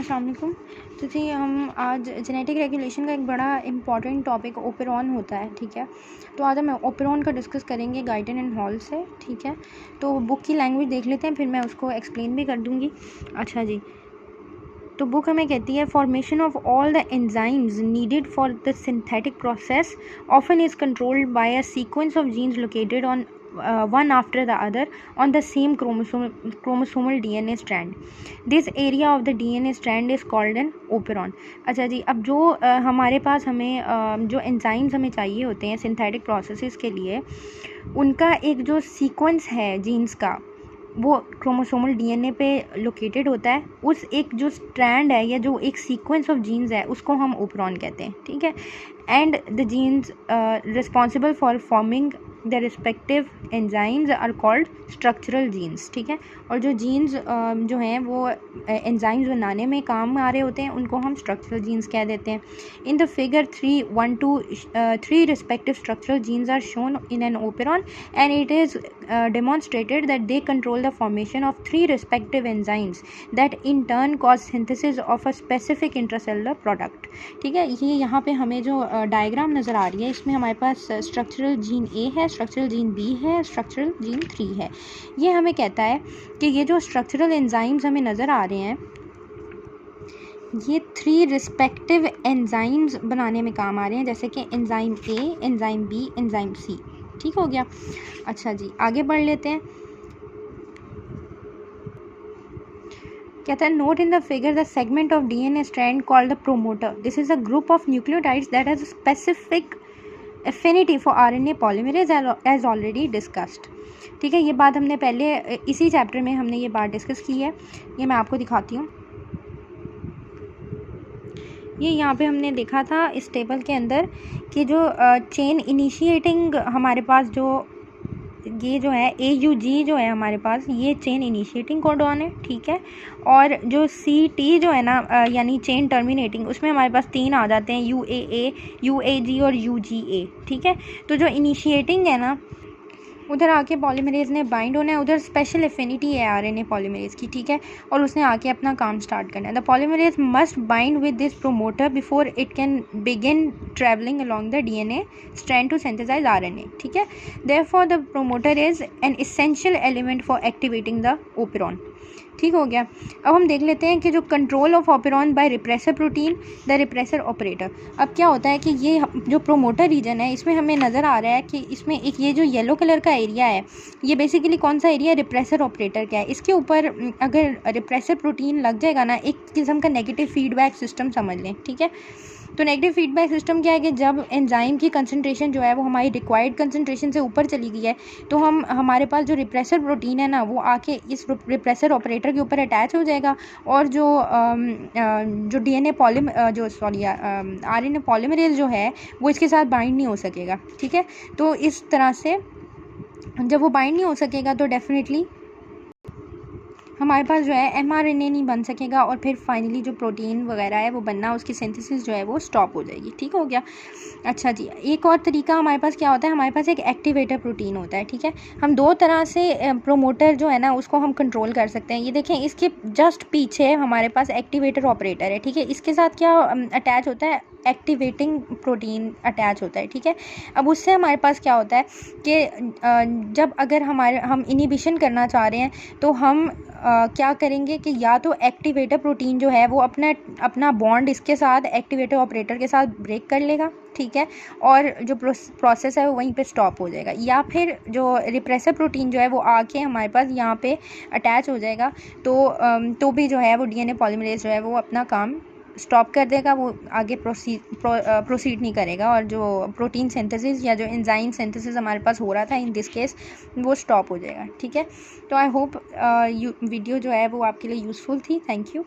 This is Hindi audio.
अस्सलाम वालेकुम। तो जी हम आज जेनेटिक रेगुलेशन का एक बड़ा इंपॉर्टेंट टॉपिक ओपेरॉन होता है, ठीक है। तो आज हम ओपेरॉन का डिस्कस करेंगे गाइडन एंड हॉल से, ठीक है। तो बुक की लैंग्वेज देख लेते हैं, फिर मैं उसको एक्सप्लेन भी कर दूँगी। अच्छा जी, तो बुक हमें कहती है formation of all the enzymes needed for the synthetic process often is controlled by a sequence of genes located on one after the other on the same chromosomal DNA strand. This area of the DNA strand is called an operon. अच्छा जी, अब जो हमारे पास हमें जो एंजाइम्स हमें चाहिए होते हैं सिंथेटिक प्रोसेसेस के लिए, उनका एक जो सीक्वेंस है जीन्स का वो क्रोमोसोमल डीएनए पे लोकेटेड होता है। उस एक जो स्ट्रैंड है या जो एक सीक्वेंस ऑफ जीन्स है उसको हम ओपेरॉन कहते हैं, ठीक है। And the genes responsible for forming the respective enzymes are called structural genes, ठीक है। और जो जीन्स जो हैं वो एंजाइम्स बनाने में काम आ रहे होते हैं उनको हम स्ट्रक्चरल जीन्स कह देते हैं। इन the figure 3.1 to 3 respective structural genes are shown in an operon and it is demonstrated that they control the formation of 3 respective enzymes that in turn cause synthesis of a specific intracellular product, ठीक है। ये यहाँ पे हमें जो डायग्राम नज़र आ रही है इसमें हमारे पास स्ट्रक्चरल जीन ए है, स्ट्रक्चरल जीन बी है, स्ट्रक्चरल जीन 3 है। ये हमें कहता है कि ये जो स्ट्रक्चरल एंजाइम्स हमें नज़र आ रहे हैं ये 3 रिस्पेक्टिव एंजाइम्स बनाने में काम आ रहे हैं, जैसे कि enzyme A, enzyme B, enzyme C, ठीक हो गया। अच्छा जी, आगे बढ़ लेते हैं। कहता है note in the figure the segment of DNA strand called the promoter. This is a group of nucleotides that has specific affinity for RNA polymerase as already discussed, ठीक है। ये बात हमने पहले इसी चैप्टर में हमने ये बात डिस्कस की है। ये मैं आपको दिखाती हूँ। ये यहाँ पे हमने देखा था इस टेबल के अंदर कि जो चेन इनिशिएटिंग हमारे पास जो ये जो है AUG जो है हमारे पास ये चेन इनिशिएटिंग कोडॉन है, ठीक है। और जो CT जो है ना यानी चेन टर्मिनेटिंग, उसमें हमारे पास 3 आ जाते हैं UAA, UAG और UGA, ठीक है। तो जो इनिशिएटिंग है ना उधर आके पॉलीमरेज ने बाइंड होना है, उधर स्पेशल एफिनिटी है आरएनए पॉलीमरेज की, ठीक है। और उसने आके अपना काम स्टार्ट करना है। The polymerase must bind with this promoter before it can begin travelling along the DNA strand to synthesize RNA, ठीक है। Therefore the promoter is an essential element for activating the operon, ठीक हो गया। अब हम देख लेते हैं कि जो control of operon by repressor protein the repressor operator. अब क्या होता है कि ये जो प्रोमोटर रीजन है इसमें हमें नज़र आ रहा है कि इसमें एक ये जो येलो कलर का एरिया है ये बेसिकली कौन सा एरिया रिप्रेसर ऑपरेटर का है। इसके ऊपर अगर रिप्रेसर प्रोटीन लग जाएगा ना, एक किस्म का नेगेटिव फीडबैक सिस्टम समझ लें, ठीक है। तो नेगेटिव फीडबैक सिस्टम क्या है कि जब एंजाइम की कंसंट्रेशन जो है वो हमारी रिक्वायर्ड कंसंट्रेशन से ऊपर चली गई है तो हमारे पास जो रिप्रेसर प्रोटीन है ना वो आके इस रिप्रेसर ऑपरेटर के ऊपर अटैच हो जाएगा और जो डीएनए आरएनए पॉलीमरेज जो है वो इसके साथ बाइंड नहीं हो सकेगा, ठीक है। तो इस तरह से जब वो बाइंड नहीं हो सकेगा तो डेफिनेटली हमारे पास जो है mRNA नहीं बन सकेगा और फिर फाइनली जो प्रोटीन वगैरह है वो बनना, उसकी सिंथेसिस जो है वो स्टॉप हो जाएगी, ठीक हो गया। अच्छा जी, एक और तरीका हमारे पास क्या होता है, हमारे पास एक एक्टिवेटर प्रोटीन होता है, ठीक है। हम 2 तरह से प्रोमोटर जो है ना उसको हम कंट्रोल कर सकते हैं। ये देखें इसके जस्ट पीछे हमारे पास एक्टिवेटर ऑपरेटर है, ठीक है। इसके साथ क्या अटैच होता है, एक्टिवेटिंग प्रोटीन अटैच होता है, ठीक है। अब उससे हमारे पास क्या होता है कि जब अगर हम इनिबिशन करना चाह रहे हैं तो हम क्या करेंगे कि या तो एक्टिवेटर प्रोटीन जो है वो अपना बॉन्ड इसके साथ एक्टिवेटर ऑपरेटर के साथ ब्रेक कर लेगा, ठीक है। और जो प्रोसेस है वो वहीं पे स्टॉप हो जाएगा, या फिर जो रिप्रेसर प्रोटीन जो है वो आके हमारे पास यहाँ पे अटैच हो जाएगा तो भी जो है वो डीएनए पॉलीमरेज जो है वो अपना काम स्टॉप कर देगा, वो आगे प्रोसीड नहीं करेगा और जो प्रोटीन सिंथेसिस या जो एंजाइम सिंथेसिस हमारे पास हो रहा था इन दिस केस वो स्टॉप हो जाएगा, ठीक है। तो आई होप वीडियो जो है वो आपके लिए यूज़फुल थी। Thank you.